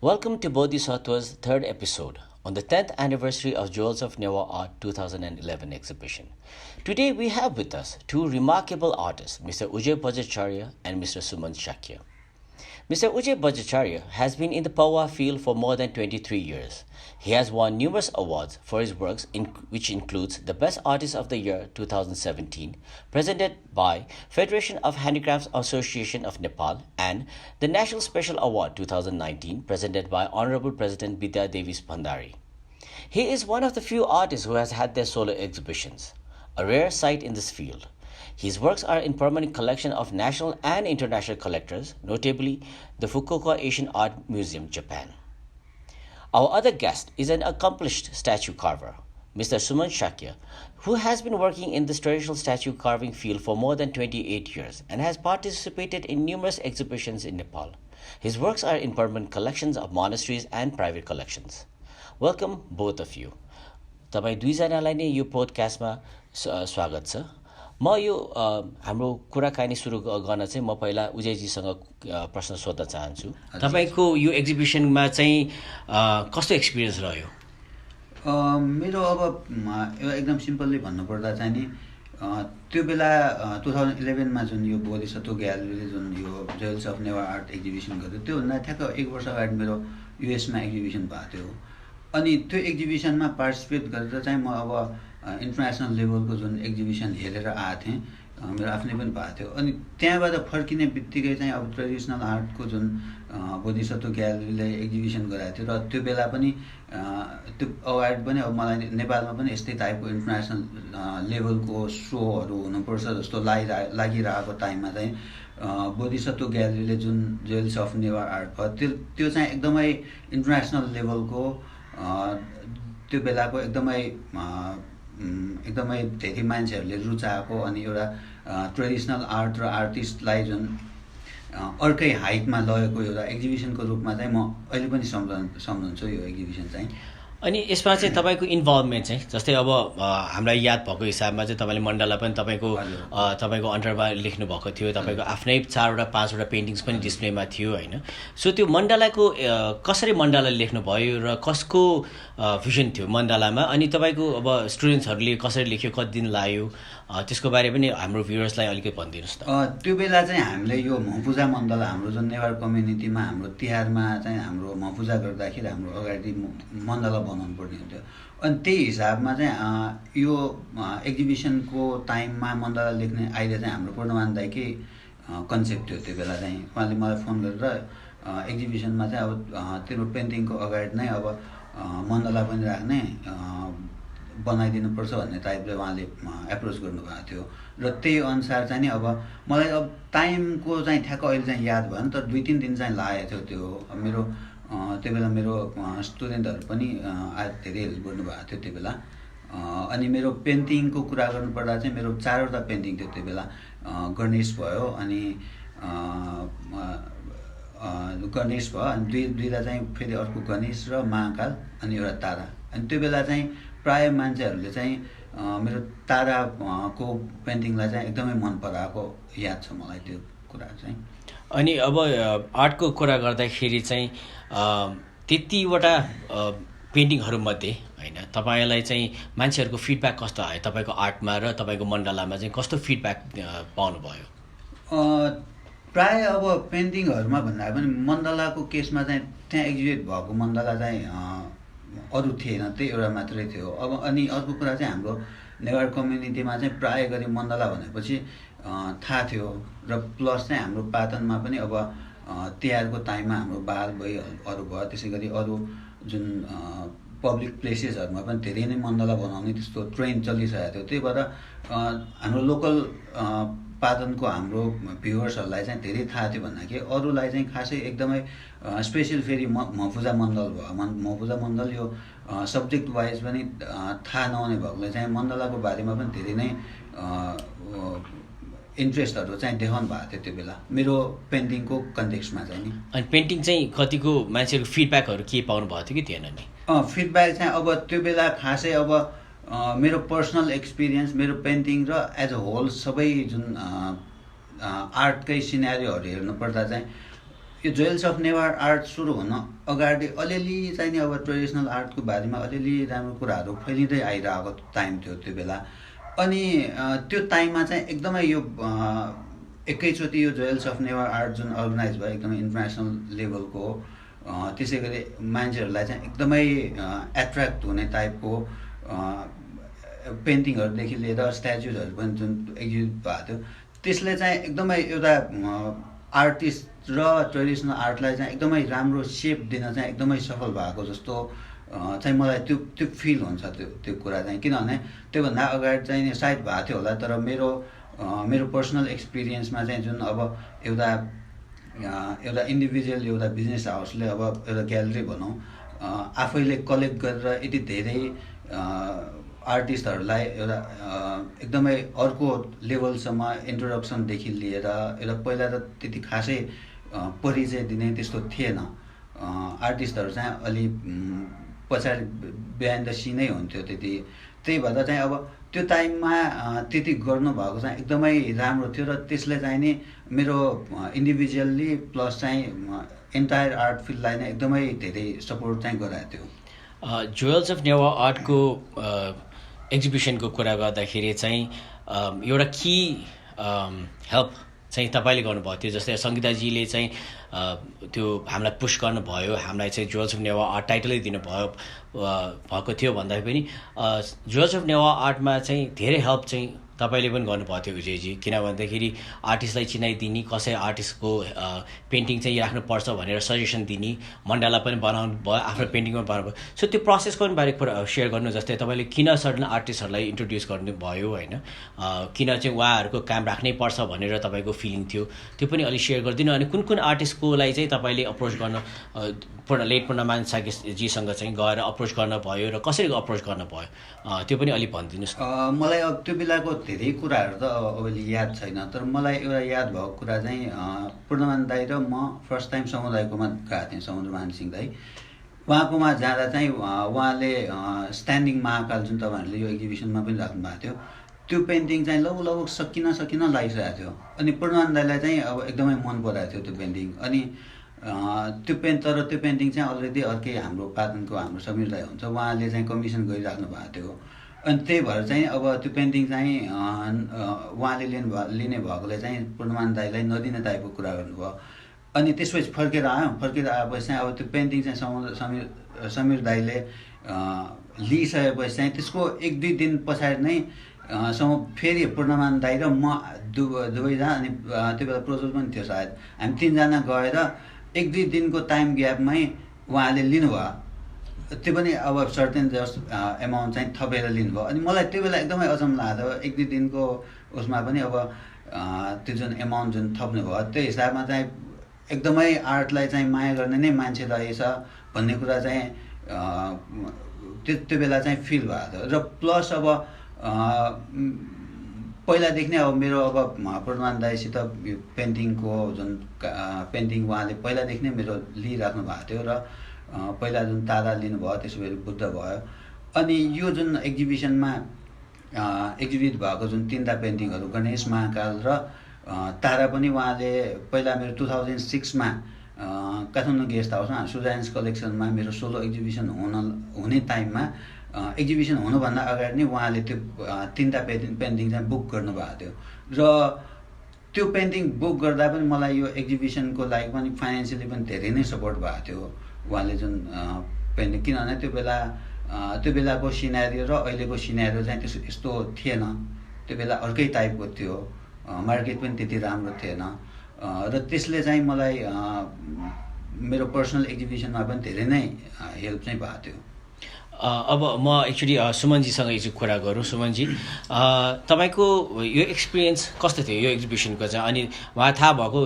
Welcome to Bodhisattva's third episode on the 10th anniversary of Jewels of Newa Art 2011 exhibition. Today we have with us two remarkable artists, Mr. Ujay Bhattacharya and Mr. Suman Shakya. Mr. Ujay Bhattacharya has been in the Pawa field for more than 23 years. He has won numerous awards for his works, which includes the Best Artist of the Year 2017, presented by Federation of Handicrafts Association of Nepal, and the National Special Award 2019, presented by Honorable President Bidya Devi Bhandari. He is one of the few artists who has had their solo exhibitions, a rare sight in this field. His works are in permanent collection of national and international collectors, notably the Fukuoka Asian Art Museum, Japan. Our other guest is an accomplished statue carver, Mr. Suman Shakya, who has been working in this traditional statue carving field for more than 28 years and has participated in numerous exhibitions in Nepal. His works are in permanent collections of monasteries and private collections. Welcome, both of you. तपाईँ दुईजनालाई नै यो पोडकास्टमा स्वागत छ। म यो हाम्रो कुराकानी सुरु गर्न चाहिँ म पहिला उजयजीसँग प्रश्न सोध्न चाहन्छु। तपाईको यो एक्जिबिसनमा चाहिँ कस्तो एक्सपिरियन्स रह्यो? मेरो अब एकदम सिम्पलली भन्नुपर्दा चाहिँ नि त्यो बेला 2011 मा जुन यो बोधिसत्व ग्यालरीले जुन यो jewels of Newa art exhibition गर्यो, त्योभन्दा ठ्याक्क 1 वर्ष अगाडि मेरो युएसमा एक्जिबिसन भएको थियो। अनि त्यो एक्जिबिसनमा पार्टिसिपेट गरेर चाहिँ म अब इन्टरनेसनल लेभलको जुन एक्जिबिसन हेरेर आएको थिएँ, मेरो आफ्नै पनि भएको थियो। अनि त्यहाँबाट फर्किने बित्तिकै चाहिँ अब ट्रेडिसनल आर्टको जुन बोधिसत्व ग्यालरीले एक्जिबिसन गराएको थियो, र त्यो बेला पनि त्यो अवार्ड पनि अब मलाई नेपालमा पनि यस्तै टाइपको इन्टरनेसनल लेभलको सोहरू हुनुपर्छ जस्तो लागिरहेको टाइममा चाहिँ बोधिसत्व ग्यालरीले जुन जेल्स अफ नेवा आर्ट भयो, त्यो चाहिँ एकदमै इन्टरनेसनल लेभलको, त्यो बेलाको एकदमै धेरै मान्छेहरूले रुचाएको अनि एउटा ट्रेडिसनल आर्ट र आर्टिस्टलाई जुन अर्कै हाइटमा लगेको एउटा एक्जिबिसनको रूपमा चाहिँ म अहिले पनि सम्झन्छु यो एक्जिबिसन चाहिँ। अनि यसमा चाहिँ तपाईँको इन्भल्भमेन्ट चाहिँ जस्तै अब हामीलाई याद भएको हिसाबमा चाहिँ तपाईँले मण्डला पनि तपाईँको अन्डरमा लेख्नु भएको थियो, तपाईँको आफ्नै 4वटा 5वटा पेन्टिङ्स पनि डिस्प्लेमा थियो होइन? सो त्यो मण्डलाको कसरी मण्डला लेख्नुभयो र कसको भिजन थियो मण्डलामा, अनि तपाईँको अब स्टुडेन्ट्सहरूले कसरी लेख्यो, कति दिन लाग्यो, त्यसको बारे पनि हाम्रो भ्युअर्सलाई अलिकति भनिदिनुहोस् त। त्यो बेला चाहिँ हामीले यो महपूजा मण्डला हाम्रो जुन नेवार कम्युनिटीमा हाम्रो तिहारमा चाहिँ हाम्रो महपूजा गर्दाखेरि हाम्रो अगाडि मण्डला बनाउनु पर्ने हुन्थ्यो। अनि त्यही हिसाबमा चाहिँ यो एक्जिबिसनको टाइममा मण्डला लेख्ने आइडिया चाहिँ हाम्रो पूर्णमान दाइकै कन्सेप्ट थियो। त्यो बेला चाहिँ उहाँले मलाई फोन गरेर एक्जिबिसनमा चाहिँ अब तिम्रो पेन्टिङको अगाडि नै अब मण्डला पनि राख्ने बनाइदिनुपर्छ भन्ने टाइपले उहाँले एप्रोच गर्नुभएको थियो। र त्यही अनुसार चाहिँ नि अब मलाई अब टाइमको चाहिँ ठ्याक्क अहिले चाहिँ याद भएन, तर 2-3 दिन चाहिँ लागेको थियो। त्यो मेरो त्यो बेला मेरो स्टुडेन्टहरू पनि धेरै हेल्प गर्नुभएको थियो त्यो बेला। अनि मेरो पेन्टिङको कुरा गर्नुपर्दा चाहिँ मेरो 4वटा पेन्टिङ थियो त्यो बेला। गणेश भयो, अनि गणेश भयो, अनि दुईवटा चाहिँ फेरि अर्को गणेश र महाकाल, अनि एउटा तारा। अनि त्यो बेला चाहिँ प्रायः मान्छेहरूले चाहिँ मेरो ताराको पेन्टिङलाई चाहिँ एकदमै मन पराएको याद छ मलाई त्यो कुरा चाहिँ। अनि अब आर्टको कुरा गर्दाखेरि चाहिँ त्यतिवटा पेन्टिङहरूमध्ये होइन, तपाईँलाई चाहिँ मान्छेहरूको फिडब्याक कस्तो आयो तपाईँको आर्टमा र तपाईँको मण्डलामा चाहिँ कस्तो फिडब्याक पाउनुभयो? प्रायः अब पेन्टिङहरूमा भन्दा पनि मण्डलाको केसमा चाहिँ त्यहाँ एक्जिबिट भएको मण्डला चाहिँ अरू थिएन, त्यही एउटा मात्रै थियो। अब अनि अर्को कुरा चाहिँ हाम्रो नेवार कम्युनिटीमा चाहिँ प्रायः गरी मण्डला भनेपछि थाहा थियो, र प्लस चाहिँ हाम्रो पाटनमा पनि अब तिहारको टाइममा हाम्रो बाल भइहरू भयो, त्यसै गरी अरू जुन पब्लिक प्लेसेसहरूमा पनि धेरै नै मण्डला बनाउने त्यस्तो ट्रेन्ड चलिसकेको थियो। त्यही भएर हाम्रो लोकल पाटनको हाम्रो भ्युवर्सहरूलाई चाहिँ धेरै थाहा थियो भन्दाखेरि अरूलाई चाहिँ खासै एकदमै स्पेसल फेरि महपूजा मण्डल भयो। महपूजा मण्डल यो सब्जेक्ट वाइज पनि थाहा नहुने भएकोले चाहिँ मण्डलाको बारेमा पनि धेरै नै इन्ट्रेस्टहरू चाहिँ देखाउनु भएको थियो त्यो बेला मेरो पेन्टिङको कन्टेक्स्टमा चाहिँ नि। अनि पेन्टिङ चाहिँ कतिको मान्छेहरूको फिडब्याकहरू के पाउनु भएको थियो कि थिएन नि? फिडब्याक चाहिँ अब त्यो बेला खासै अब मेरो पर्सनल एक्सपिरियन्स, मेरो पेन्टिङ र एज अ होल सबै जुन आर्टकै सिनेरियोहरू हेर्नुपर्दा चाहिँ यो जोइल्स अफ नेवार आर्ट सुरु हुन अगाडि अलिअलि चाहिँ नि अब ट्रेडिसनल आर्टको बारेमा अलिअलि राम्रो कुराहरू फैलिँदै आइरहेको टाइम थियो त्यो बेला। अनि त्यो टाइममा चाहिँ एकदमै यो एकैचोटि यो जोइल्स अफ नेवार आर्ट जुन अर्गनाइज भयो एकदमै इन्टरनेसनल लेभलको हो। त्यसै गरी मान्छेहरूलाई चाहिँ एकदमै एट्र्याक्ट हुने टाइपको पेन्टिङहरूदेखि लिएर स्ट्याचुजहरू पनि जुन एक्जिबिट भएको थियो, त्यसले चाहिँ एकदमै एउटा आर्टिस्ट र ट्रेडिसनल आर्टलाई चाहिँ एकदमै राम्रो सेप दिन चाहिँ एकदमै सफल भएको जस्तो चाहिँ मलाई त्यो फिल हुन्छ त्यो कुरा चाहिँ। किनभने त्योभन्दा अगाडि चाहिँ नि सायद भएको थियो होला, तर मेरो पर्सनल एक्सपिरियन्समा चाहिँ जुन अब एउटा इन्डिभिजुअल एउटा बिजनेस हाउसले अब एउटा ग्यालेरी भनौँ आफैले कलेक्ट गरेर यति धेरै आर्टिस्टहरूलाई एउटा एकदमै अर्को लेभलसम्म इन्ट्रोडक्सनदेखि लिएर एउटा पहिला त त्यति खासै परिचय दिने त्यस्तो थिएन। आर्टिस्टहरू चाहिँ अलि पछाडि बिहाइन्ड द सिनै हुन्थ्यो त्यही भएर चाहिँ अब त्यो टाइममा त्यति गर्नुभएको चाहिँ एकदमै राम्रो थियो र त्यसले चाहिँ नि मेरो इन्डिभिजुअल्ली प्लस चाहिँ एन्टायर आर्ट फिल्डलाई नै एकदमै धेरै सपोर्ट चाहिँ गराएको थियो। जोइल्स अफ नेवार आर्टको एक्जिबिसनको कुरा गर्दाखेरि चाहिँ एउटा कि हेल्प चाहिँ तपाईँले गर्नुभएको थियो। जस्तै सङ्गीताजीले चाहिँ त्यो हामीलाई पुस गर्नुभयो, हामीलाई चाहिँ जोइल्स अफ नेवार आर्ट टाइटलै भएको थियो भन्दा पनि जोइल्स अफ नेवार आर्टमा चाहिँ धेरै हेल्प चाहिँ तपाईँले पनि गर्नुभएको थियो विजयजी। किनभन्दाखेरि आर्टिस्टलाई चिनाइदिने, कसै आर्टिस्टको पेन्टिङ चाहिँ राख्नुपर्छ भनेर सजेसन दिने, मण्डला पनि बनाउनु भयो, आफ्नो पेन्टिङ पनि बनाउनु भयो। सो त्यो प्रोसेसको पनि बारे कुरा सेयर गर्नु। जस्तै तपाईँले किन सर्टन आर्टिस्टहरूलाई इन्ट्रोड्युस गर्नुभयो होइन, किन चाहिँ उहाँहरूको काम राख्नै पर्छ भनेर तपाईँको फिलिङ थियो, त्यो पनि अलिक सेयर गरिदिनु। अनि कुन आर्टिस्टकोलाई चाहिँ तपाईँले अप्रोच गर्न लेट पूर्णमान साकेजीसँग चाहिँ गएर अप्रोच गर्नुभयो र कसरी अप्रोच गर्नुभयो त्यो पनि अलिक भनिदिनुहोस्। मलाई अब त्यो बेलाको धेरै कुराहरू त अहिले याद छैन, तर मलाई एउटा याद भएको कुरा चाहिँ पूर्णमान दाई र म फर्स्ट टाइम समुदायकोमा गएको थिएँ, समुद्रमान सिंह दाई। उहाँकोमा जाँदा चाहिँ उहाँले स्ट्यान्डिङ महाकाल जुन तपाईँहरूले यो एक्जिबिसनमा पनि राख्नु भएको थियो, त्यो पेन्टिङ चाहिँ लगभग सकिन लागिसकेको थियो। अनि पूर्णमान दाईलाई चाहिँ अब एकदमै मन पराएको थियो त्यो पेन्टिङ। अनि त्यो पेन्टिङ चाहिँ अलरेडी अर्कै हाम्रो पाटनको हाम्रो समीर दाई हुन्छ, उहाँले चाहिँ कमिसन गरिराख्नु भएको थियो। अनि त्यही भएर चाहिँ अब त्यो पेन्टिङ चाहिँ उहाँले लिने भएकोले चाहिँ पूर्णमान दाईलाई नदिने टाइपको कुरा गर्नुभयो। अनि त्यसपछि फर्केर आएपछि चाहिँ अब त्यो पेन्टिङ चाहिँ समीर दाईले लिइसकेपछि चाहिँ त्यसको 1-2 दिन पछाडि नै फेरि पूर्णमान दाई र म दुवैजना, अनि त्यो बेला प्रोजल पनि थियो सायद, हामी 3जना गएर 1-2 दिनको टाइम ग्यापमै उहाँले लिनुभयो। त्यो पनि अब सर्टेन जस्ट एमाउन्ट चाहिँ थपेर लिनुभयो। अनि मलाई त्यो बेला एकदमै अचम्म लाग्यो, 1-2 दिनको उसमा पनि अब त्यो जुन एमाउन्ट जुन थप्नु भयो त्यो हिसाबमा चाहिँ एकदमै आर्टलाई चाहिँ माया गर्ने नै मान्छे रहेछ भन्ने कुरा चाहिँ त्यो बेला चाहिँ फिल भएको थियो। र प्लस अब पहिलादेखि नै अब मेरो अब पूर्णमान दाईसित पेन्टिङको जुन पेन्टिङ उहाँले पहिलादेखि नै मेरो लिइराख्नु भएको थियो र पहिला जुन तारा लिनुभयो, त्यसपछि बुद्ध भयो। अनि यो जुन एक्जिबिसनमा एक्जिबिट भएको जुन 3टा पेन्टिङहरू गणेश महाकाल र तारा पनि उहाँले पहिला मेरो 2006मा काठमाडौँ गेस्ट हाउसमा सुजान्स कलेक्सनमा मेरो सोलो एक्जिबिसन हुने टाइममा एक्जिबिसन हुनुभन्दा अगाडि नै उहाँले त्यो 3टा पेन्टिङ चाहिँ बुक गर्नुभएको थियो। र त्यो पेन्टिङ बुक गर्दा पनि मलाई यो एक्जिबिसनको लागि पनि फाइनेन्सियली पनि धेरै नै सपोर्ट भएको थियो उहाँले जुन पेन्टिङ। किनभने त्यो बेलाको सिनेरियो र अहिलेको सिनेरियो चाहिँ यस्तो थिएन, त्यो बेला अर्कै टाइपको थियो, मार्केट पनि त्यति राम्रो थिएन। र त्यसले चाहिँ मलाई मेरो पर्सनल एक्जिबिसनमा पनि धेरै नै हेल्प चाहिँ भएको थियो। अब म एक्चुअली सुमनजीसँग एकचोटि कुरा गरौँ। सुमनजी, तपाईँको यो एक्सपिरियन्स कस्तो थियो यो एक्जिबिसनको चाहिँ? अनि उहाँ थाहा भएको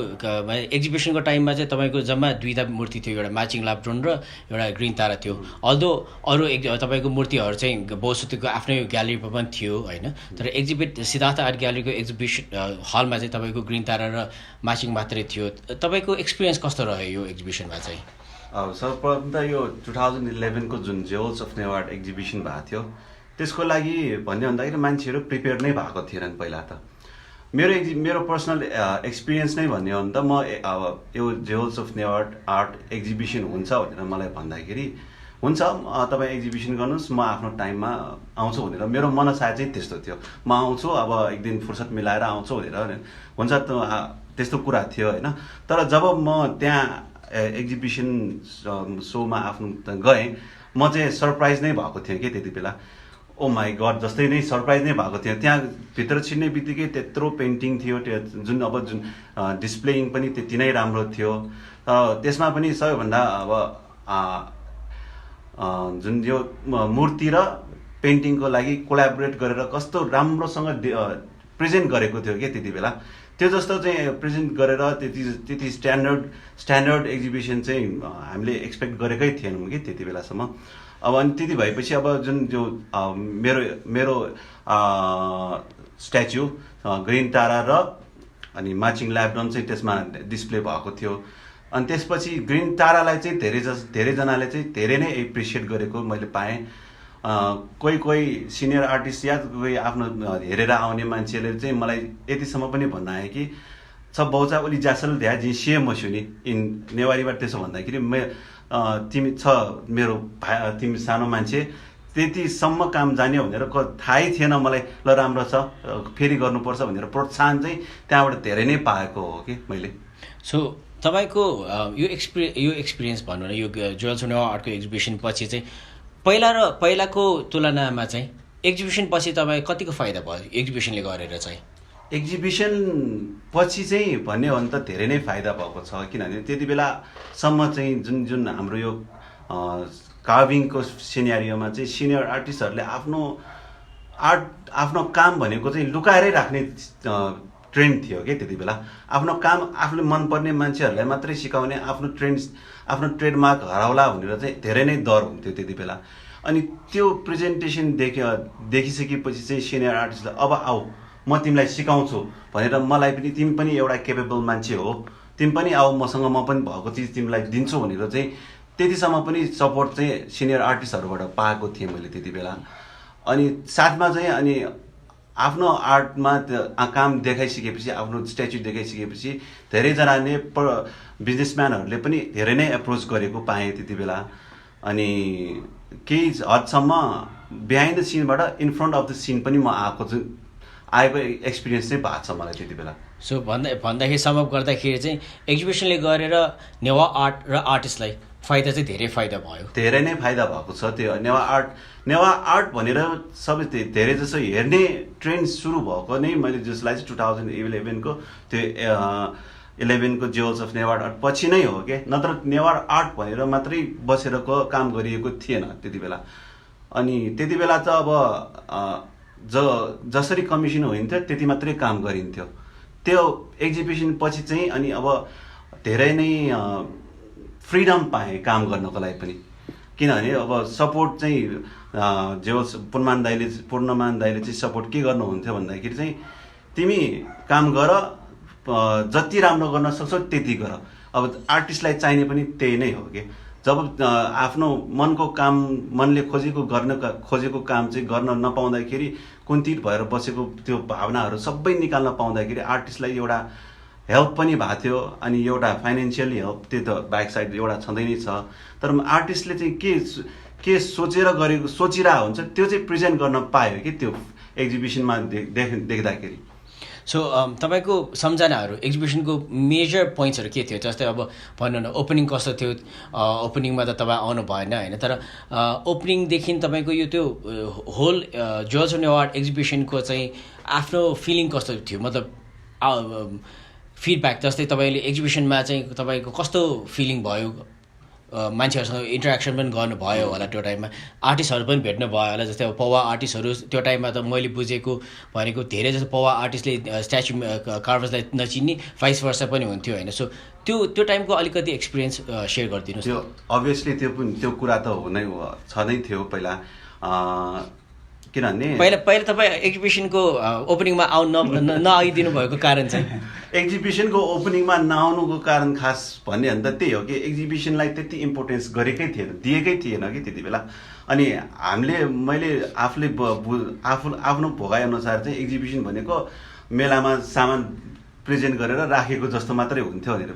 एक्जिबिसनको टाइममा चाहिँ तपाईँको जम्मा 2टा मूर्ति थियो, एउटा म्याचिङ लाप्टोन र एउटा ग्रिन तारा थियो। अल्दो अरू तपाईँको मूर्तिहरू चाहिँ बोसुतीको आफ्नै ग्यालेरीमा पनि थियो होइन, तर सिद्धार्थ आर्ट ग्यालेरीको एक्जिबिसन हलमा चाहिँ तपाईँको ग्रिन तारा र म्याचिङ मात्रै थियो। तपाईँको एक्सपिरियन्स कस्तो रह्यो यो एक्जिबिसनमा चाहिँ? सर्वप्रथम त यो 2011 को जुन जोइल्स अफ नेवार एक्जिबिसन भएको थियो त्यसको लागि भन्ने भन्दाखेरि मान्छेहरू प्रिपेयर नै भएको थिएनन् पहिला त। मेरो पर्सनल एक्सपिरियन्स नै भन्ने हो भने त म अब यो jewels of Newar art exhibition हुन्छ भनेर मलाई भन्दाखेरि हुन्छ तपाईँ एक्जिबिसन गर्नुहोस् म आफ्नो टाइममा आउँछु भनेर मेरो मनसाय चाहिँ त्यस्तो थियो। म आउँछु अब एक दिन फुर्सद मिलाएर आउँछु भनेर हुन्छ त्यस्तो कुरा थियो होइन। तर जब म त्यहाँ एक्जिबिसन सोमा आफ्नो गएँ म चाहिँ सरप्राइज नै भएको थिएँ कि त्यति बेला। ओ माई गड जस्तै नै सरप्राइज नै भएको थियो। त्यहाँ भित्र छिर्ने बित्तिकै त्यत्रो पेन्टिङ थियो त्यो जुन डिस्प्लेइङ पनि त्यति नै राम्रो थियो। त्यसमा पनि सबैभन्दा अब जुन यो मूर्ति र पेन्टिङको लागि कोलाबोरेट गरेर कस्तो राम्रोसँग प्रेजेन्ट गरेको थियो कि त्यति बेला। त्यो जस्तो चाहिँ प्रेजेन्ट गरेर त्यति स्ट्यान्डर्ड एक्जिबिसन चाहिँ हामीले एक्सपेक्ट गरेकै थिएनौँ कि त्यति बेलासम्म। अब अनि त्यति भएपछि अब जुन जो मेरो स्ट्याच्यु ग्रिन तारा र अनि मार्चिङ ल्याब्रन चाहिँ त्यसमा डिस्प्ले भएको थियो। अनि त्यसपछि ग्रिन तारालाई चाहिँ धेरैजनाले चाहिँ धेरै नै एप्रिसिएट गरेको मैले पाएँ। कोही सिनियर आर्टिस्ट या कोही आफ्नो हेरेर आउने मान्छेले चाहिँ मलाई यतिसम्म पनि भन्न आए कि सब बहुचा ओली जासल ध्या जी सिए मसुनी इन नेवारीबाट त्यसो भन्दाखेरि तिमी छ मेरो तिमी सानो मान्छे त्यतिसम्म काम जाने भनेर थाहै थिएन मलाई। ल राम्रो छ फेरि गर्नुपर्छ भनेर प्रोत्साहन चाहिँ त्यहाँबाट धेरै नै पाएको हो कि मैले। सो तपाईँको यो एक्सपिरियन्स भनौँ न यो जेवल्स अफ नेवार आर्टको एक्जिबिसन पछि चाहिँ पहिलाको तुलनामा चाहिँ एक्जिबिसन पछि तपाईँ कतिको फाइदा भयो एक्जिबिसनले गरेर चाहिँ? एक्जिबिसन पछि चाहिँ भन्ने हो भने त धेरै नै फाइदा भएको छ। किनभने त्यति बेलासम्म चाहिँ जुन हाम्रो यो कार्भिङको सिनेरियोमा चाहिँ सिनियर आर्टिस्टहरूले आफ्नो काम भनेको चाहिँ लुकाएरै राख्ने ट्रेन्ड थियो कि त्यति बेला। आफ्नो काम आफूले मनपर्ने मान्छेहरूलाई मात्रै सिकाउने, आफ्नो ट्रेडमार्क हराउला भनेर चाहिँ धेरै नै डर हुन्थ्यो त्यति बेला। अनि त्यो प्रेजेन्टेसन देखिसकेपछि चाहिँ सिनियर आर्टिस्टलाई अब आऊ म तिमीलाई सिकाउँछु भनेर मलाई पनि तिमी पनि एउटा केपेबल मान्छे हो, तिमी पनि आऊ मसँग, म पनि भएको चिज तिमीलाई दिन्छु भनेर चाहिँ त्यतिसम्म पनि सपोर्ट चाहिँ सिनियर आर्टिस्टहरूबाट पाएको थिएँ मैले त्यति बेला। अनि साथमा चाहिँ अनि आफ्नो आर्टमा काम देखाइसकेपछि, आफ्नो स्ट्याच्यु देखाइसकेपछि धेरैजनाले बिजनेसम्यानहरूले पनि धेरै नै एप्रोच गरेको पाएँ त्यति बेला। अनि केही हदसम्म बिहाइन्ड द सिनबाट in front of the scene पनि म आएको एक्सपिरियन्स चाहिँ भएको छ मलाई त्यति बेला। सो भन्दाखेरि समअप गर्दाखेरि चाहिँ एक्जिबिसनले गरेर नेवा आर्ट र आर्टिस्टलाई फाइदा चाहिँ धेरै फाइदा भयो, धेरै नै फाइदा भएको छ। त्यो नेवा आर्ट भनेर सबै धेरै जसो हेर्ने ट्रेन्ड सुरु भएको नै मैले जसलाई चाहिँ 2011को त्यो 11 को जेवल्स अफ नेवार आर्ट पछि नै हो कि, नत्र नेवार आर्ट भनेर मात्रै बसेर काम गरिएको थिएन त्यति बेला। अनि त्यति बेला त अब जसरी कमिसन हुन्थ्यो त्यति मात्रै काम गरिन्थ्यो। त्यो एक्जिबिसन पछि चाहिँ अनि अब धेरै नै फ्रिडम पाएँ काम गर्नको लागि पनि। किनभने अब सपोर्ट चाहिँ जेवल्स पूर्णमान दाइले चाहिँ सपोर्ट के गर्नुहुन्थ्यो भन्दाखेरि चाहिँ तिमी काम गर, जति राम्रो गर्न सक्छौ त्यति गर। अब आर्टिस्टलाई चाहिने पनि त्यही नै हो कि जब आफ्नो मनको काम, मनले खोजेको काम चाहिँ गर्न नपाउँदाखेरि कुन्ठित भएर बसेको त्यो भावनाहरू सबै निकाल्न पाउँदाखेरि आर्टिस्टलाई एउटा हेल्प पनि भएको थियो। अनि एउटा फाइनेन्सियली हेल्प त्यो त ब्याक साइड एउटा छँदै नै छ। तर आर्टिस्टले चाहिँ के सोचिरहेको हुन्छ त्यो चाहिँ प्रेजेन्ट गर्न पायो कि त्यो एक्जिबिसनमा देख्दाखेरि। सो तपाईँको सम्झनाहरू एक्जिबिसनको मेजर पोइन्ट्सहरू के थियो? जस्तै अब भनौँ न ओपनिङ कस्तो थियो? ओपनिङमा त तपाईँ आउनु भएन होइन, तर ओपनिङदेखि तपाईँको यो त्यो whole jewels of Newar art एक्जिबिसनको चाहिँ आफ्नो फिलिङ कस्तो थियो? मतलब फिडब्याक, जस्तै तपाईँले एक्जिबिसनमा चाहिँ तपाईँको कस्तो फिलिङ भयो? मान्छेहरूसँग इन्टरेक्सन पनि गर्नुभयो होला त्यो टाइममा, आर्टिस्टहरू पनि भेट्नु भयो होला। जस्तै अब पौवा आर्टिस्टहरू त्यो टाइममा त मैले बुझेको भनेको धेरै जस्तो पौवा आर्टिस्टले स्ट्याच्यु कार्भर्सलाई नचिन्ने भाइस वर्सा पनि हुन्थ्यो होइन। सो त्यो टाइमको अलिकति एक्सपिरियन्स सेयर गरिदिनुहोस्। त्यो अभियसली त्यो कुरा त छँदै थियो पहिला। किनभने पहिला तपाईँ एक्जिबिसनको ओपनिङमा नआइदिनु भएको कारण चाहिँ? एक्जिबिसनको ओपनिङमा नआउनुको कारण खास भन्ने भने त त्यही हो कि एक्जिबिसनलाई त्यति इम्पोर्टेन्स दिएकै थिएन कि त्यति बेला। अनि मैले आफूले आफ्नो भोगाइ अनुसार चाहिँ एक्जिबिसन भनेको मेलामा सामान प्रेजेन्ट गरेर राखेको जस्तो मात्रै हुन्थ्यो भनेर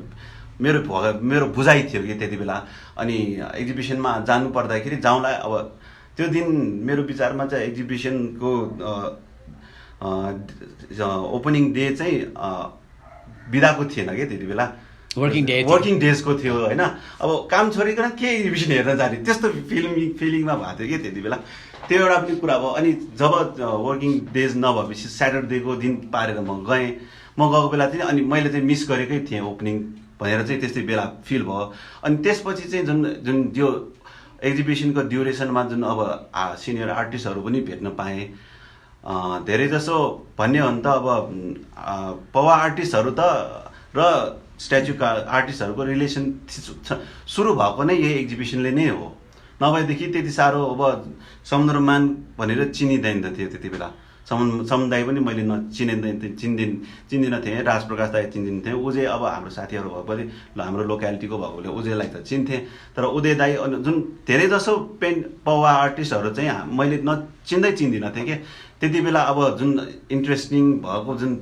मेरो बुझाइ थियो कि त्यति बेला। अनि एक्जिबिसनमा जानु पर्दाखेरि जाउँला, अब त्यो दिन मेरो विचारमा चाहिँ एक्जिबिसनको ओपनिङ डे चाहिँ बिदाको थिएन कि त्यति बेला, वर्किङ डेजको थियो होइन। अब काम छोडिकन के एक्जिबिसन हेर्न जाने त्यस्तो फिलिङमा भएको थियो कि त्यति बेला। त्यो एउटा पनि कुरा भयो। अनि जब वर्किङ डेज नभएपछि स्याटरडेको दिन पारेर म गएको बेला चाहिँ अनि मैले चाहिँ मिस गरेकै थिएँ ओपनिङ भनेर चाहिँ त्यस्तै बेला फिल भयो। अनि त्यसपछि चाहिँ जुन त्यो एक्जिबिसनको ड्युरेसनमा जुन अब सिनियर आर्टिस्टहरू पनि भेट्न पाएँ। धेरै जसो भन्ने हो भने त अब पवा आर्टिस्टहरू त र स्ट्याचुका आर्टिस्टहरूको रिलेसन सुरु भएको नै यही एक्जिबिसनले नै हो। नभएदेखि त्यति साह्रो अब समुद्रमान भनेर चिनिँदैन थियो त्यति बेला। समुदाय पनि मैले चिन्दिनँ थिएँ। राजप्रकाश दाई चिन्दिन्थेँ, उजे अब हाम्रो साथीहरू भएकोले हाम्रो लोक्यालिटीको भएकोले उजेलाई त चिन्थेँ। तर उदय दाई जुन धेरै जसो पवा आर्टिस्टहरू चाहिँ मैले चिन्दिनँ थिएँ कि त्यति बेला। अब जुन इन्ट्रेस्टिङ भएको जुन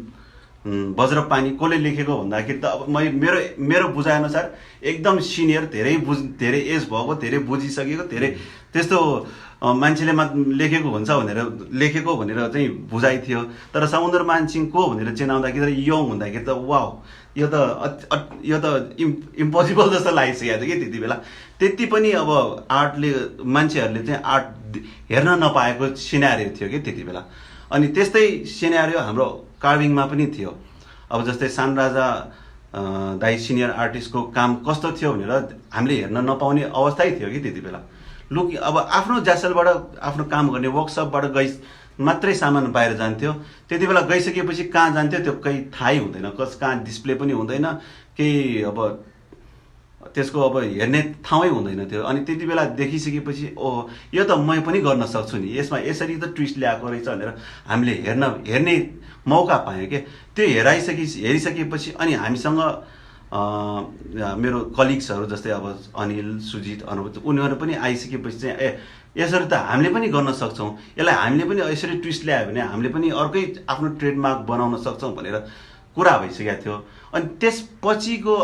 वज्रपानी कसले लेखेको भन्दाखेरि त अब मेरो बुझाइअनुसार एकदम सिनियर, धेरै एज भएको, धेरै बुझिसकेको, धेरै त्यस्तो मान्छेले लेखेको हुन्छ लेखेको भनेर चाहिँ बुझाइ थियो। तर समुद्रमान सिंह को भनेर चिनाउँदाखेरि यङ हुँदाखेरि त वाउ, यो त इम्पोसिबल जस्तो लागिसकेको थियो कि त्यति बेला। त्यति पनि अब आर्टले मान्छेहरूले चाहिँ आर्ट हेर्न नपाएको सिनारियो थियो कि त्यति बेला। अनि त्यस्तै सिनारियो हाम्रो कार्भिङमा पनि थियो। अब जस्तै सानराजा दाई सिनियर आर्टिस्टको काम कस्तो थियो भनेर हामीले हेर्न नपाउने अवस्थै थियो कि त्यति बेला। अब आफ्नो ज्यासलबाट आफ्नो काम गर्ने वर्कसपबाट मात्रै सामान बाहिर जान्थ्यो। त्यति बेला गइसकेपछि कहाँ जान्थ्यो त्यो केही थाहै हुँदैन, कहाँ डिस्प्ले पनि हुँदैन, केही अब त्यसको अब हेर्ने ठाउँै हुँदैन थियो। अनि त्यति बेला देखिसकेपछि ओहो यो त म पनि गर्न सक्छु नि, यसमा यसरी त ट्विस्ट ल्याएको रहेछ भनेर हामीले हेर्ने मौका पायौँ कि। त्यो हेरिसकेपछि अनि हामीसँग मेरो कलिग्सहरू जस्तै अब अनिल, सुजित, अनुभूत उनीहरू पनि आइसकेपछि चाहिँ यसरी त हामीले पनि गर्न सक्छौँ, यसलाई हामीले पनि यसरी ट्विस्ट ल्यायो भने हामीले पनि अर्कै आफ्नो ट्रेडमार्क बनाउन सक्छौँ भनेर कुरा भइसकेको थियो। अनि त्यसपछिको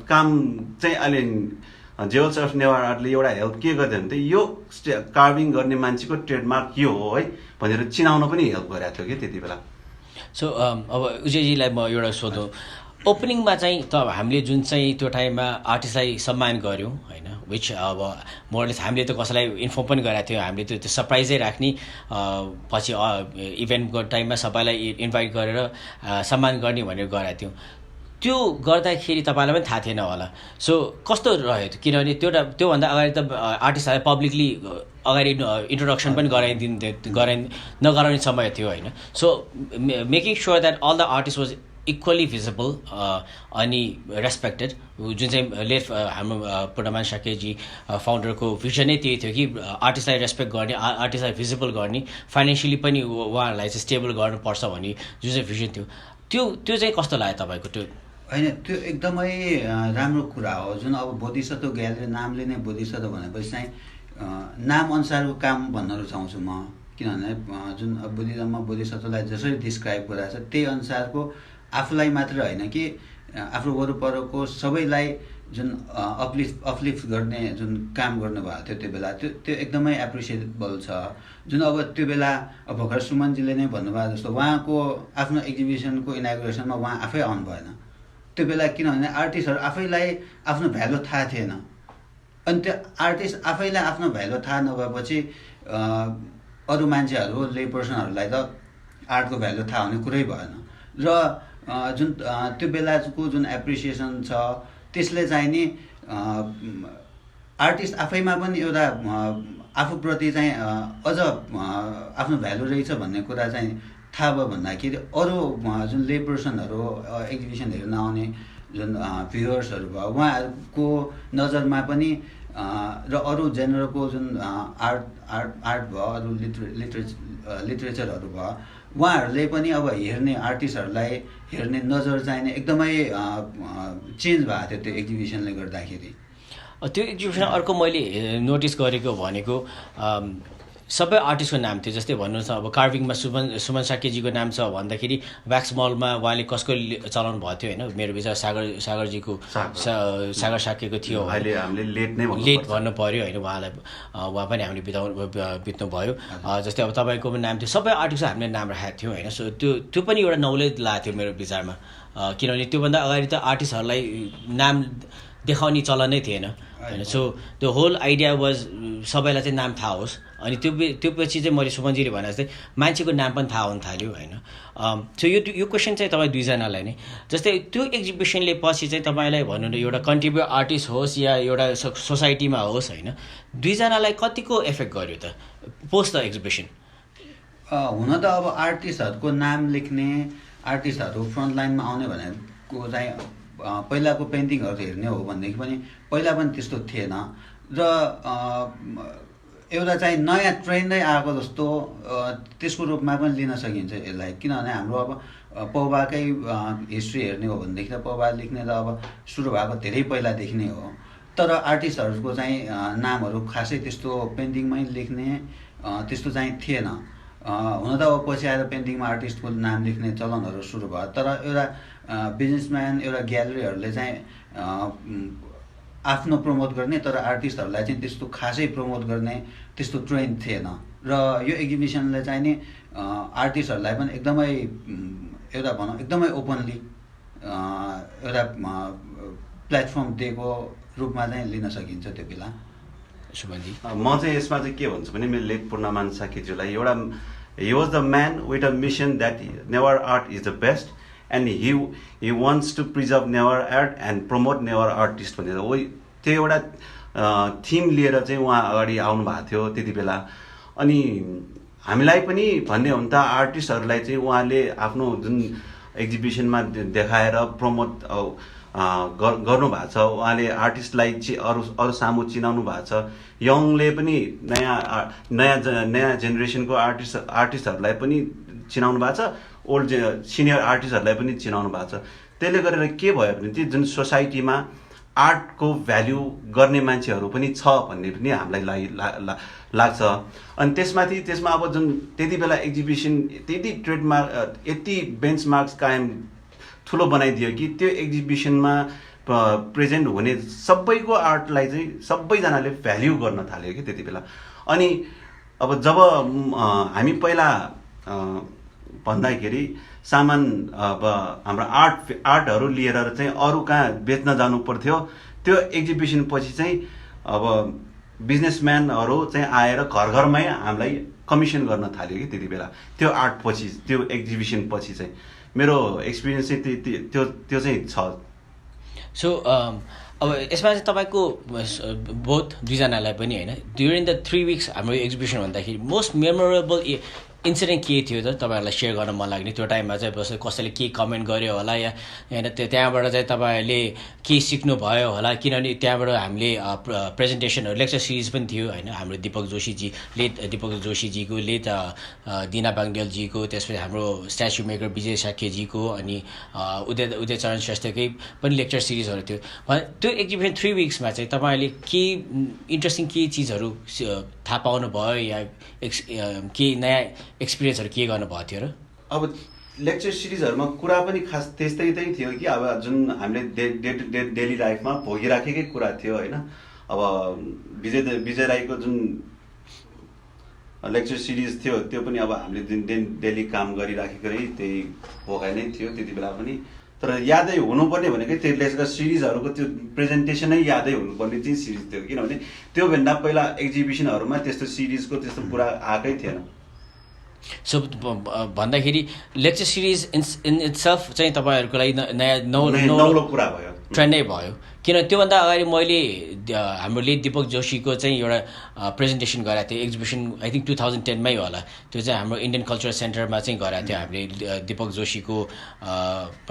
काम चाहिँ अहिले जेवल्स अफ नेवार आर्टले एउटा हेल्प के गर्दै भने त यो कार्भिङ गर्ने मान्छेको ट्रेडमार्क यो हो है भनेर चिनाउन पनि हेल्प गरेको थियो कि त्यति बेला। सो अब उजेजीलाई म एउटा सोधौँ, ओपनिङमा चाहिँ त हामीले जुन चाहिँ त्यो टाइममा आर्टिस्टलाई सम्मान गऱ्यौँ होइन, विच अब मोरलेस हामीले त कसैलाई इन्फर्म पनि गराएको थियो, हामीले त्यो सरप्राइजै राख्ने, पछि इभेन्टको टाइममा सबैलाई इन्भाइट गरेर सम्मान गर्ने भनेर गराएको थियौँ। त्यो गर्दाखेरि तपाईँलाई पनि थाहा थिएन होला। सो कस्तो रह्यो त्यो, किनभने त्योभन्दा अगाडि त आर्टिस्टहरूलाई पब्लिकली अगाडि इन्ट्रोडक्सन पनि नगराउने समय थियो होइन। So making sure that all the artist was equally visible अनि रेस्पेक्टेड, जुन चाहिँ लेट हाम्रो पुर्णमान साकेजी फाउन्डरको भिजनै त्यही थियो कि आर्टिस्टलाई रेस्पेक्ट गर्ने, आर्टिस्टलाई भिजिबल गर्ने, फाइनेन्सियली पनि उहाँहरूलाई चाहिँ स्टेबल गर्नुपर्छ भन्ने जुन चाहिँ भिजन थियो त्यो चाहिँ कस्तो लाग्यो तपाईँको? त्यो होइन, त्यो एकदमै राम्रो कुरा हो। जुन अब बोधिसत्व ग्यालरी नामले नै बोधिसत्व भनेपछि चाहिँ नाम अनुसारको काम भन्न रुचाउँछु म, किनभने जुन बुद्धिज्ममा बोधिसत्वलाई जसरी डिस्क्राइब गरिरहेको छ त्यही अनुसारको आफूलाई मात्र होइन कि आफ्नो वरपरको सबैलाई जुन अपलिफ्ट गर्ने जुन काम गर्नुभएको थियो त्यो बेला, त्यो एकदमै एप्रिसिएटेबल छ। जुन अब त्यो बेला भर्खर सुमनजीले नै भन्नुभयो जस्तो उहाँको आफ्नो एक्जिबिसनको इनागुरेसनमा उहाँ आफै आउनु भएन त्यो बेला, किनभने आर्टिस्टहरू आफैलाई आफ्नो भ्यालु थाहा थिएन। अनि त्यो आर्टिस्ट आफैलाई आफ्नो भ्यालु थाहा नभएपछि अरू मान्छेहरू ले पर्सनहरूलाई त आर्टको भ्यालु थाहा हुने कुरै भएन। र जुन त्यो बेलाको जुन एप्रिसिएसन छ त्यसले चाहिँ नि आर्टिस्ट आफैमा पनि एउटा आफूप्रति चाहिँ अझ आफ्नो भ्यालु रहेछ भन्ने कुरा चाहिँ थाहा भयो भन्दाखेरि अरू जुन ले पर्सनहरू एक्जिबिसन हेर्न आउने जुन भ्युवर्सहरू भयो उहाँहरूको नजरमा पनि र अरू जेनरलको जुन आर्ट भयो, अरू लिटरेचरहरू भयो, उहाँहरूले पनि अब हेर्ने आर्टिस्टहरूलाई हेर्ने नजर चाहिँ एकदमै चेन्ज भएको थियो त्यो एक्जिबिसनले गर्दाखेरि। त्यो एक्जिबिसन अर्को मैले नोटिस गरेको भनेको सबै आर्टिस्टको नाम थियो जस्तै भन्नुहोस् न अब कार्भिङमा सुमन साकेजीको नाम छ भन्दाखेरि व्याक्स मलमा उहाँले कसको चलाउनु भएको थियो होइन मेरो विचार सागरजीको सागर साकेको थियो अहिले हामीले लेट भन्नु पर्यो होइन उहाँलाई उहाँ पनि हामीले बित्नु भयो जस्तै अब तपाईँको पनि नाम थियो सबै आर्टिस्टको हामीले नाम राखेको थियौँ होइन सो त्यो पनि एउटा नौले लागेको थियो मेरो विचारमा किनभने त्योभन्दा अगाडि त आर्टिस्टहरूलाई नाम देखाउने चलन नै थिएन होइन सो त्यो होल आइडिया वाज सबैलाई चाहिँ नाम थाहा होस् अनि त्यो पछि चाहिँ मैले सुमनजीले भने जस्तै मान्छेको नाम पनि थाहा हुन थाल्यो होइन सो यो क्वेसन चाहिँ तपाईँ दुईजनालाई नै जस्तै त्यो एक्जिबिसनले पछि चाहिँ तपाईँलाई भन्नु न एउटा कन्ट्रिब्युट आर्टिस्ट होस् या एउटा सोसाइटीमा होस् होइन दुईजनालाई कतिको इफेक्ट गर्यो त पोस्ट द एक्जिबिसन हुन त अब आर्टिस्टहरूको नाम लेख्ने आर्टिस्टहरू फ्रन्ट लाइनमा आउने भनेको चाहिँ पहिलाको पेन्टिङहरू हेर्ने हो भनेदेखि पनि पहिला पनि त्यस्तो थिएन र एउटा चाहिँ नयाँ ट्रेन्डै आएको जस्तो त्यसको रूपमा पनि लिन सकिन्छ यसलाई किनभने हाम्रो अब पौबाकै हिस्ट्री हेर्ने हो भनेदेखि त पौबा लेख्ने त अब सुरु भएको धेरै पहिलादेखि नै हो तर आर्टिस्टहरूको चाहिँ नामहरू खासै त्यस्तो पेन्टिङमै लेख्ने त्यस्तो चाहिँ थिएन हुन त अब पछि आएर पेन्टिङमा आर्टिस्टको नाम लेख्ने चलनहरू सुरु भयो तर एउटा बिजनेसम्यान एउटा ग्यालरीहरूले चाहिँ आफ्नो प्रमोट गर्ने तर आर्टिस्टहरूलाई चाहिँ त्यस्तो खासै प्रमोट गर्ने त्यस्तो ट्रेन्ड थिएन र यो एक्जिबिसनले चाहिँ नि आर्टिस्टहरूलाई पनि एकदमै एउटा भनौँ एकदमै ओपनली एउटा प्लेटफर्म दिएको रूपमा चाहिँ लिन सकिन्छ त्यो बेला सुमनजी म चाहिँ यसमा चाहिँ के भन्छु भने मेरो लेट पूर्णमान साकेज्यूलाई एउटा he was the man with a mission that Newar art is the best and he wants to preserve Newar art and promote Newar artist भनेर त्यो एउटा थिम लिएर चाहिँ उहाँ अगाडि आउनु भएको थियो त्यति बेला अनि हामीलाई पनि भन्ने हो भने त आर्टिस्टहरूलाई चाहिँ उहाँले आफ्नो जुन एक्जिबिसनमा देखाएर प्रमोट गर्नुभएको छ उहाँले आर्टिस्टलाई अरू सामु चिनाउनु भएको छ यङले पनि नयाँ जेनेरेसनको आर्टिस्टहरूलाई पनि चिनाउनु भएको छ ओल्ड सिनियर आर्टिस्टहरूलाई पनि चिनाउनु भएको छ त्यसले गरेर के भयो भने चाहिँ जुन सोसाइटीमा आर्टको भ्याल्यु गर्ने मान्छेहरू पनि छ भन्ने पनि हामीलाई लाग्छ अनि त्यसमा अब जुन त्यति बेला एक्जिबिसन त्यति ट्रेडमार्क यति बेन्चमार्क्स कायम ठुलो बनाइदियो कि त्यो एक्जिबिसनमा प्रेजेन्ट हुने सबैको आर्टलाई चाहिँ सबैजनाले भ्याल्यु गर्न थाल्यो कि त्यति बेला अनि अब जब हामी पहिला भन्दाखेरि सामान अब हाम्रो आर्टहरू लिएर चाहिँ अरू कहाँ बेच्न जानु पर्थ्यो त्यो एक्जिबिसन पछि चाहिँ अब बिजनेसम्यानहरू चाहिँ आएर घरमै हामीलाई कमिसन गर्न थाल्यो कि त्यति बेला त्यो आर्ट पछि त्यो एक्जिबिसन पछि चाहिँ मेरो एक्सपिरियन्स चाहिँ त्यो चाहिँ छ सो अब यसमा चाहिँ तपाईँको बोथ दुईजनालाई पनि होइन ड्युरिङ द 3 weeks हाम्रो एक्जिबिसन भन्दाखेरि मोस्ट मेमोरेबल इन्सिडेन्ट के थियो त तपाईँहरूलाई सेयर गर्न मन लाग्ने त्यो टाइममा चाहिँ कसैले के कमेन्ट गर्यो होला या होइन त्यहाँबाट चाहिँ तपाईँहरूले के सिक्नु भयो होला किनभने त्यहाँबाट हामीले प्रेजेन्टेसनहरू लेक्चर सिरिज पनि थियो होइन हाम्रो दिपक जोशीजीको लेट दिना बाङ्डेलजीको त्यसपछि हाम्रो स्ट्याचु मेकर विजय साकेजीको अनि उदय चरण श्रेष्ठकै पनि लेक्चर सिरिजहरू थियो त्यो एक्जिबिसन 3 weeksमा चाहिँ तपाईँहरूले के इन्ट्रेस्टिङ के चिजहरू थाहा पाउनु भयो या के नयाँ एक्सपिरियन्सहरू के गर्नुभएको थियो र अब लेक्चर सिरिजहरूमा कुरा पनि खास त्यस्तै थियो कि अब जुन हामीले डेली लाइफमा भोगिराखेकै कुरा थियो होइन अब विजय राईको जुन लेक्चर सिरिज थियो त्यो पनि अब हामीले जुन डेली काम गरिराखेकै त्यही भोगाइ नै थियो त्यति बेला पनि तर यादै हुनुपर्ने भनेकै त्यो लेक्चर सिरिजहरूको त्यो प्रेजेन्टेसनै यादै हुनुपर्ने चाहिँ सिरिज थियो किनभने त्योभन्दा पहिला एक्जिबिसनहरूमा त्यस्तो सिरिजको त्यस्तो कुरा आएकै थिएन सो भन्दाखेरि लेक्चर सिरिज इन इट्सेल्फ चाहिँ तपाईँहरूको लागि नयाँ नौलो कुरा भयो ट्रेन्डै भयो किन त्योभन्दा अगाडि मैले हाम्रो लेट दिपक जोशीको चाहिँ एउटा प्रेजेन्टेसन गराएको थिएँ एक्जिबिसन आई थिङ्क 2010मै होला त्यो चाहिँ हाम्रो इन्डियन कल्चरल सेन्टरमा चाहिँ गराएको थियो हामीले दिपक जोशीको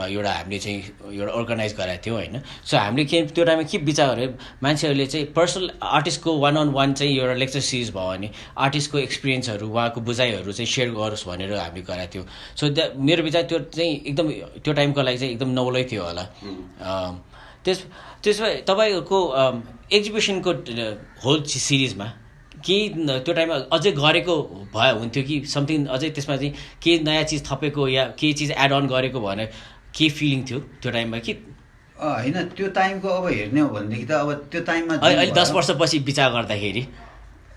एउटा हामीले चाहिँ एउटा अर्गनाइज गराएको थियौँ होइन सो हामीले के त्यो टाइममा के विचार गऱ्यो मान्छेहरूले चाहिँ पर्सनल आर्टिस्टको 1-on-1 चाहिँ एउटा लेक्चर सिरिज भयो भने आर्टिस्टको एक्सपिरियन्सहरू उहाँको बुझाइहरू चाहिँ सेयर गरोस् भनेर हामीले गराएको थियौँ सो मेरो विचार त्यो चाहिँ एकदम त्यो टाइमको लागि चाहिँ एकदम नौलै थियो होला त्यसमा तपाईँको एक्जिबिसनको होल सिरिजमा केही त्यो टाइममा अझै गरेको भए हुन्थ्यो कि समथिङ अझै त्यसमा चाहिँ केही नयाँ चिज थपेको या केही चिज एड अन गरेको भने के फिलिङ थियो त्यो टाइममा कि होइन त्यो टाइमको अब हेर्ने हो भनेदेखि त अब त्यो टाइममा अहिले 10 वर्षपछि विचार गर्दाखेरि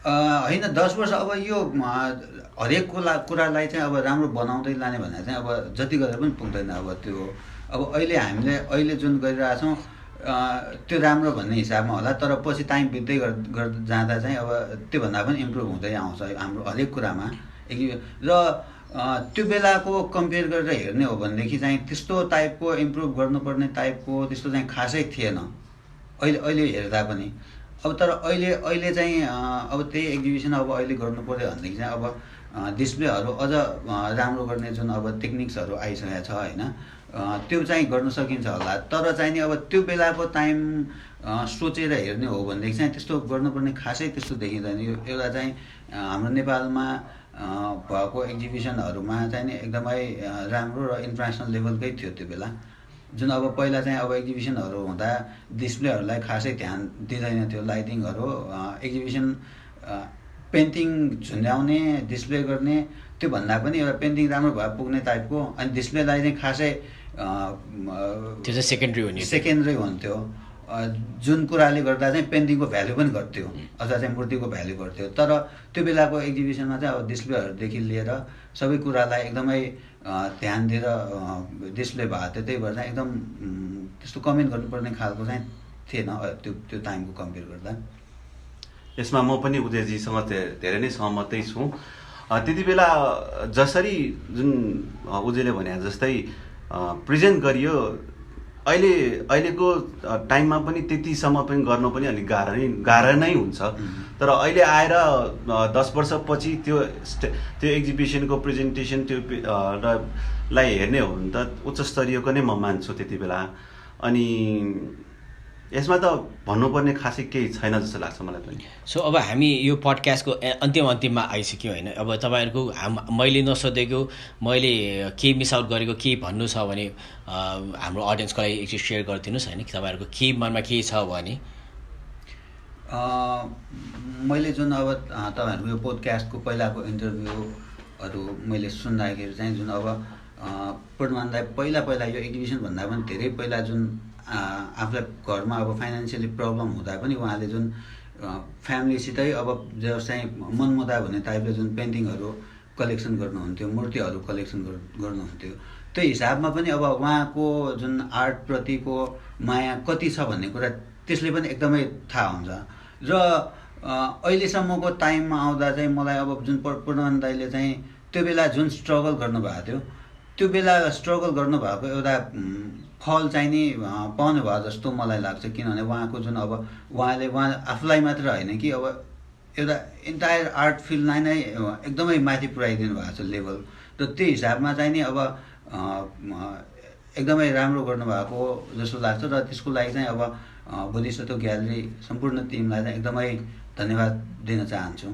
होइन 10 वर्ष अब यो हरेक कुरालाई चाहिँ अब राम्रो बनाउँदै लाने भने चाहिँ अब जति गरेर पनि पुग्दैन अब त्यो अब अहिले हामीले अहिले जुन गरिरहेछौँ त्यो राम्रो भन्ने हिसाबमा होला तर पछि टाइम बित्दै जाँदा चाहिँ अब त्योभन्दा पनि इम्प्रुभ हुँदै आउँछ हाम्रो हरेक कुरामा र त्यो बेलाको कम्पेयर गरेर हेर्ने हो भनेदेखि चाहिँ त्यस्तो टाइपको इम्प्रुभ गर्नुपर्ने टाइपको त्यस्तो चाहिँ खासै थिएन अहिले हेर्दा पनि अब तर अहिले चाहिँ अब त्यही एक्जिबिसन अब अहिले गर्नु पर्यो भनेदेखि चाहिँ अब डिस्प्लेहरू अझ राम्रो गर्ने जुन अब टेक्निक्सहरू आइसकेको छ होइन त्यो चाहिँ गर्न सकिन्छ होला तर चाहिँ नि अब त्यो बेलाको टाइम सोचेर हेर्ने हो भनेदेखि चाहिँ त्यस्तो गर्नुपर्ने खासै त्यस्तो देखिँदैन यो एउटा चाहिँ हाम्रो नेपालमा भएको एक्जिबिसनहरूमा चाहिँ नि एकदमै राम्रो र इन्टरनेसनल लेभलकै थियो त्यो बेला जुन अब पहिला चाहिँ अब एक्जिबिसनहरू हुँदा डिस्प्लेहरूलाई खासै ध्यान दिँदैन थियो लाइटिङहरू एक्जिबिसन पेन्टिङ झुन्ड्याउने डिस्प्ले गर्ने त्योभन्दा पनि एउटा पेन्टिङ राम्रो भए पुग्ने टाइपको अनि डिस्प्लेलाई चाहिँ खासै त्यो चाहिँ सेकेन्डरी हुन्थ्यो जुन कुराले गर्दा चाहिँ पेन्टिङको भ्यालु पनि घट्थ्यो अथवा चाहिँ मूर्तिको भ्यालु घट्थ्यो तर त्यो बेलाको एक्जिबिसनमा चाहिँ अब डिस्प्लेहरूदेखि लिएर सबै कुरालाई एकदमै ध्यान दिएर डिस्प्ले भएको थियो त्यही भएर चाहिँ एकदम त्यस्तो कमेन्ट गर्नुपर्ने खालको चाहिँ थिएन त्यो टाइमको कम्पेयर गर्दा यसमा म पनि उदयजीसँग धेरै नै सहमतै छु त्यति बेला जसरी जुन उदयले भने जस्तै प्रेजेन्ट गरियो अहिलेको टाइममा पनि त्यतिसम्म पनि गर्नु पनि अलिक गाह्रो नै हुन्छ तर अहिले आएर 10 वर्षपछि त्यो एक्जिबिसनको प्रेजेन्टेसन त्यो लाई हेर्ने हो भने त उच्च स्तरीयको नै म मान्छु त्यति बेला अनि यसमा त भन्नुपर्ने खासै केही छैन जस्तो लाग्छ मलाई पनि सो अब हामी यो पडकास्टको अन्तिममा आइसक्यौँ होइन अब तपाईँहरूको मैले नसोधेको मैले केही मिस आउट गरेको केही भन्नु छ भने हाम्रो अडियन्सको लागि एकचोटि सेयर गरिदिनुहोस् होइन तपाईँहरूको केही मनमा केही छ भने मैले जुन अब तपाईँहरूको यो पोडकास्टको पहिलाको इन्टरभ्यूहरू मैले सुन्दाखेरि चाहिँ जुन अब पूर्णमानलाई पहिला यो एक्जिबिसन भन्दा पनि धेरै पहिला जुन आफूलाई घरमा अब फाइनेन्सियली प्रब्लम हुँदा पनि उहाँले जुन फ्यामिलीसितै अब चाहिँ मनमुटाव हुने टाइपले जुन पेन्टिङहरू कलेक्सन गर्नुहुन्थ्यो मूर्तिहरू कलेक्सन गर्नुहुन्थ्यो त्यो हिसाबमा पनि अब उहाँको जुन आर्टप्रतिको माया कति छ भन्ने कुरा त्यसले पनि एकदमै थाहा हुन्छ र अहिलेसम्मको टाइममा आउँदा चाहिँ मलाई अब जुन पूर्णमान दाइले चाहिँ त्यो बेला जुन स्ट्रगल गर्नुभएको थियो त्यो बेला स्ट्रगल गर्नुभएको एउटा फल चाहिँ नि पाउनु भयो जस्तो मलाई लाग्छ किनभने उहाँको जुन अब उहाँ आफूलाई मात्र होइन कि अब एउटा इन्टायर आर्ट फिल्डलाई नै एकदमै माथि पुर्याइदिनु भएको छ लेभल र त्यो हिसाबमा चाहिँ नि अब एकदमै राम्रो गर्नुभएको जस्तो लाग्छ र त्यसको लागि चाहिँ अब बोधिसत्व ग्यालरी सम्पूर्ण टिमलाई चाहिँ एकदमै धन्यवाद दिन चाहन्छु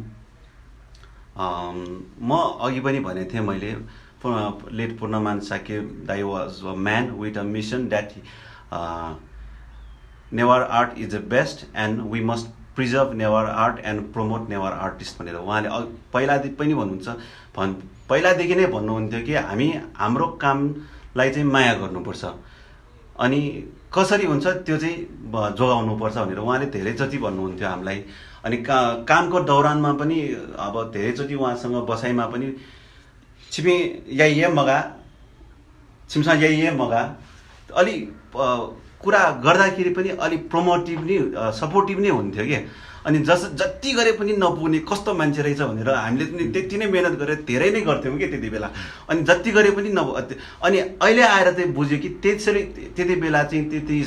म अघि पनि भनेको थिएँ मैले late Purnaman Sake Dai was a man with a mission that Newar art is the best and we must preserve Newar art and promote Newar artists भनेर उहाँले पहिलादेखि पनि भन्नुहुन्छ पहिलादेखि नै भन्नुहुन्थ्यो कि हामी हाम्रो कामलाई चाहिँ माया गर्नुपर्छ अनि कसरी हुन्छ त्यो चाहिँ जोगाउनुपर्छ भनेर उहाँले धेरैचोटि भन्नुहुन्थ्यो हामीलाई अनि कामको दौरानमा पनि अब धेरैचोटि उहाँसँग बसाइमा पनि छिपी यही मगा छिमसा यही मगा अलि कुरा गर्दाखेरि पनि अलि प्रोमोटिभ नि सपोर्टिभ नै हुन्थ्यो के अनि जति गरे पनि नपुग्ने कस्तो मान्छे रहेछ भनेर हामीले पनि त्यति नै मेहनत गरेर धेरै नै गर्थ्यौँ के त्यति बेला अनि जति गरे पनि अनि अहिले आएर चाहिँ बुझ्यो कि त्यसरी त्यति बेला चाहिँ त्यति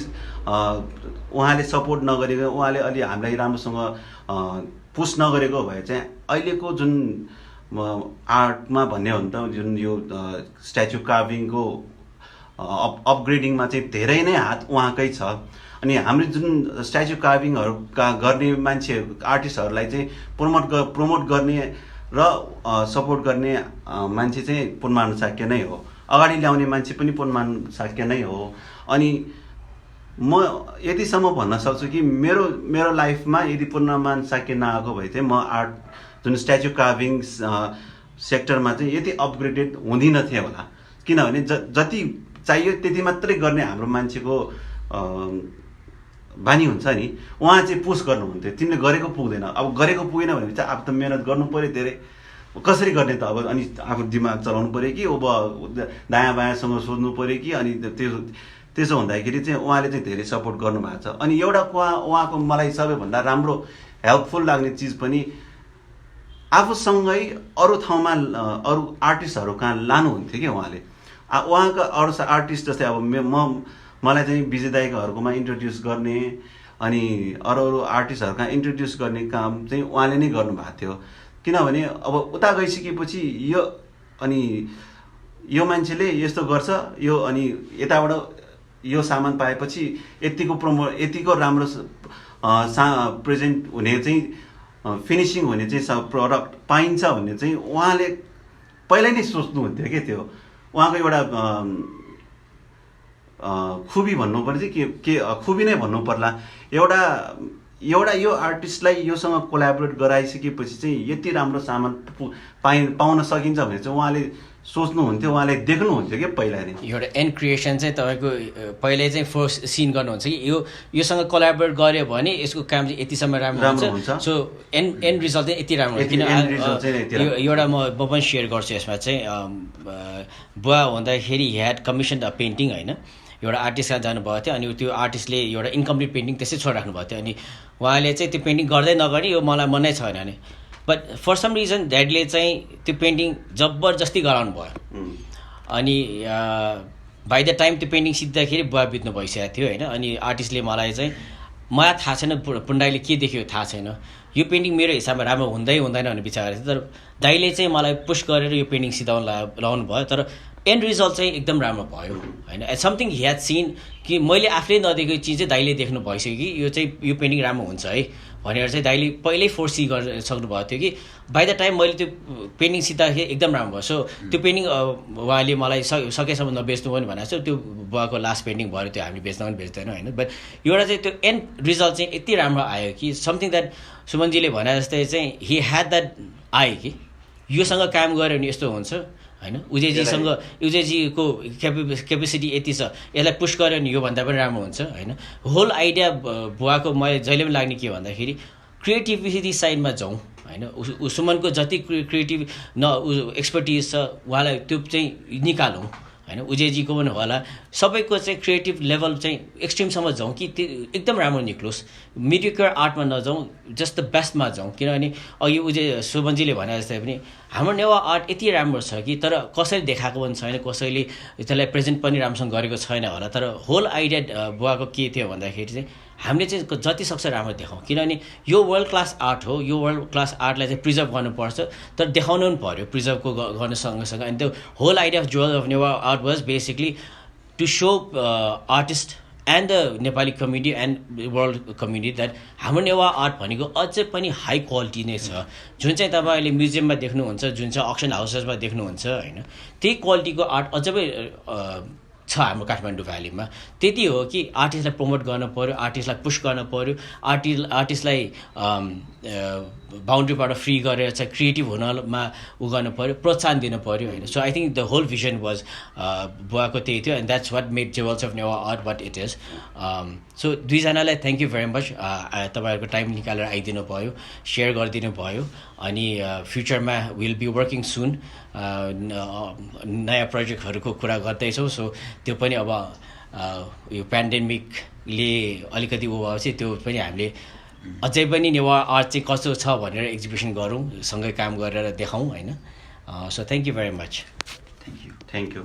उहाँले सपोर्ट नगरेको उहाँले अलि हामीलाई राम्रोसँग पुस नगरेको भए चाहिँ अहिलेको जुन आर्टमा भन्ने हो नि त जुन यो स्ट्याचु कार्भिङको अपग्रेडिङमा चाहिँ धेरै नै हात उहाँकै छ अनि हाम्रो जुन स्ट्याचु कार्भिङहरू गर्ने मान्छे आर्टिस्टहरूलाई चाहिँ प्रमोट गर्ने र सपोर्ट गर्ने मान्छे चाहिँ पुनमान साक्य नै हो अगाडि ल्याउने मान्छे पनि पुनमान साक्य नै हो अनि म यतिसम्म भन्न सक्छु कि मेरो लाइफमा यदि पूर्णमान साक्य नआएको भए चाहिँ म आर्ट जुन स्ट्याचु कार्भिङ सेक्टरमा चाहिँ यति अपग्रेडेड हुँदिन थिएँ होला। किनभने जति चाहियो त्यति मात्रै गर्ने हाम्रो मान्छेको बानी हुन्छ नि, उहाँ चाहिँ पुस गर्नुहुन्थ्यो, तिमीले गरेको पुग्दैन। अब गरेको पुगेन भने चाहिँ अब त मेहनत गर्नु पऱ्यो धेरै, कसरी गर्ने त अब, अनि आफू दिमाग चलाउनु पऱ्यो कि अब दायाँ बायाँसँग सोध्नु पऱ्यो कि, अनि त्यसो हुँदाखेरि चाहिँ उहाँले चाहिँ धेरै सपोर्ट गर्नुभएको छ। अनि एउटा उहाँको मलाई सबैभन्दा राम्रो हेल्पफुल लाग्ने चिज पनि आफूसँगै अरू ठाउँमा अरू आर्टिस्टहरू कहाँ लानुहुन्थ्यो कि उहाँले। उहाँका अरू आर्टिस्ट जस्तै अब मलाई चाहिँ विजय दाइकाहरूकोमा इन्ट्रोड्युस गर्ने अनि अरू आर्टिस्टहरू कहाँ इन्ट्रोड्युस गर्ने काम चाहिँ उहाँले नै गर्नुभएको थियो। किनभने अब उता गइसकेपछि यो मान्छेले यस्तो गर्छ, यो अनि यताबाट यो सामान पाएपछि यतिको राम्रो प्रेजेन्ट हुने चाहिँ फिनिसिङ हुने चाहिँ प्रडक्ट पाइन्छ भन्ने चाहिँ उहाँले पहिल्यै नै सोच्नुहुन्थ्यो क्या। त्यो उहाँको एउटा खुबी भन्नु पर्ने चाहिँ के खुबी नै भन्नु पर्ला। एउटा यो आर्टिस्टलाई योसँग कोलाबोरेट गराइसकेपछि चाहिँ यति राम्रो सामान पाउन सकिन्छ भने चाहिँ उहाँले सोच्नुहुन्थ्यो, उहाँले देख्नुहुन्थ्यो कि पहिला नै। एउटा एन्ड क्रिएसन चाहिँ तपाईँको पहिल्यै चाहिँ फर्स्ट सिन गर्नुहुन्छ कि योसँग कोलाबोरेट गऱ्यो भने यसको काम चाहिँ यतिसम्म राम्रो हुन्छ। सो एन्ड रिजल्ट चाहिँ यति राम्रो हुन्छ। किन एउटा म पनि सेयर गर्छु यसमा चाहिँ, बुवा हुँदाखेरि ह्याड कमिसन अ पेन्टिङ होइन, एउटा आर्टिस्ट कहाँ जानुभएको थियो अनि त्यो आर्टिस्टले एउटा इन्कम्प्लिट पेन्टिङ त्यसै छोडिराख्नु भएको थियो। अनि उहाँले चाहिँ त्यो पेन्टिङ गर्दै नगर्ने, यो मलाई मनै छैन भने, बट फर सम रिजन ड्याडले चाहिँ त्यो पेन्टिङ जबरजस्ती गराउनु भयो। अनि बाई द टाइम त्यो पेन्टिङ सिक्दाखेरि बुवा बित्नु भइसकेको थियो होइन। अनि आर्टिस्टले मलाई चाहिँ, मलाई थाहा छैन पुण्डाइले के देख्यो थाहा छैन, यो पेन्टिङ मेरो हिसाबमा राम्रो हुँदैन भन्ने विचार गरेको थियो। तर दाइले चाहिँ मलाई पुस गरेर यो पेन्टिङ सिधाउनु लाउनु भयो। तर एन्ड रिजल्ट चाहिँ एकदम राम्रो भयो होइन। समथिङ हि ह्याड सिन कि मैले आफूले नदेखेको चिज चाहिँ दाइले देख्नु भइसक्यो कि यो पेन्टिङ राम्रो हुन्छ है भनेर चाहिँ दाइले पहिल्यै फोर्सी गर्न सक्नुभएको थियो कि बाई द टाइम मैले त्यो पेन्टिङ सिक्दाखेरि एकदम राम्रो भयो। सो त्यो पेन्टिङ उहाँले मलाई सकेसम्म नबेच्नु पनि भनेको छ। त्यो बुवाको लास्ट पेन्टिङ भयो, त्यो हामीले बेच्न पनि बेच्दैन होइन। बट एउटा चाहिँ त्यो एन्ड रिजल्ट चाहिँ यति राम्रो आयो कि समथिङ द्याट सुमनजीले भने जस्तै चाहिँ हि ह्याड द्याट आयो कि योसँग काम गऱ्यो भने यस्तो हुन्छ होइन। उजेजीको क्यापेसिटी यति छ, यसलाई पुस गऱ्यो भने योभन्दा पनि राम्रो हुन्छ होइन। होल आइडिया बुवाको मैले जहिले पनि लाग्ने के भन्दाखेरि क्रिएटिभिटी साइडमा जाउँ होइन। सुमनको जति क्रिएटिभ एक्सपर्टिज छ उहाँलाई त्यो चाहिँ निकालौँ होइन। उजेजीको पनि होला, सबैको चाहिँ क्रिएटिभ लेभल चाहिँ एक्सट्रिमसम्म जाउँ कि त्यो एकदम राम्रो निक्लोस्। मिडियोकर आर्टमा नजाउँ, जस्ट द बेस्टमा जाउँ। किनभने अघि सुमनजीले भने जस्तै पनि हाम्रो नेवा आर्ट यति राम्रो छ कि तर कसैले देखाएको पनि छैन, कसैले त्यसलाई प्रेजेन्ट पनि राम्रोसँग गरेको छैन होला। तर होल आइडिया बुवाको के थियो भन्दाखेरि चाहिँ हामीले चाहिँ जति सक्छ राम्रो देखाउँ। किनभने यो वर्ल्ड क्लास आर्ट हो, यो वर्ल्ड क्लास आर्टलाई चाहिँ प्रिजर्भ गर्नुपर्छ, तर देखाउनु पनि पऱ्यो प्रिजर्भको गर्नु सँगसँगै। अनि त्यो whole idea of jewels of Newa art was basically to show artist and the Nepali community and world community that हाम्रो नेवा आर्ट भनेको अझै पनि हाई क्वालिटी नै छ। जुन चाहिँ तपाईँले म्युजियममा देख्नुहुन्छ, जुन चाहिँ अक्सन हाउसेसमा देख्नुहुन्छ होइन, त्यही क्वालिटीको आर्ट अझै पनि छ हाम्रो काठमाडौँ भ्यालीमा। त्यति हो कि आर्टिस्टलाई प्रमोट गर्नु पऱ्यो, आर्टिस्टलाई पुस गर्नु पऱ्यो, आर्टिस्टलाई बााउन्ड्रीबाट फ्री गरेर चाहिँ क्रिएटिभ हुनमा गर्नु पऱ्यो, प्रोत्साहन दिनु पऱ्यो होइन। So I think the whole vision was बुवाको त्यही थियो and that's what made jewels of Newa art what it is. So दुईजनालाई थ्याङ्क यू भेरी मच, तपाईँहरूको टाइम निकालेर आइदिनु भयो, सेयर गरिदिनु भयो। अनि फ्युचरमा विल बी वर्किङ सुन, नयाँ प्रोजेक्टहरूको कुरा गर्दैछौँ। सो त्यो पनि अब यो पेन्डेमिकले अलिकति भएपछि त्यो पनि हामीले अझै पनि नेवा आर्ट चाहिँ कस्तो छ भनेर एक्जिबिसन गरौँ, सँगै काम गरेर देखाउँ होइन। So thank you very much. Thank you.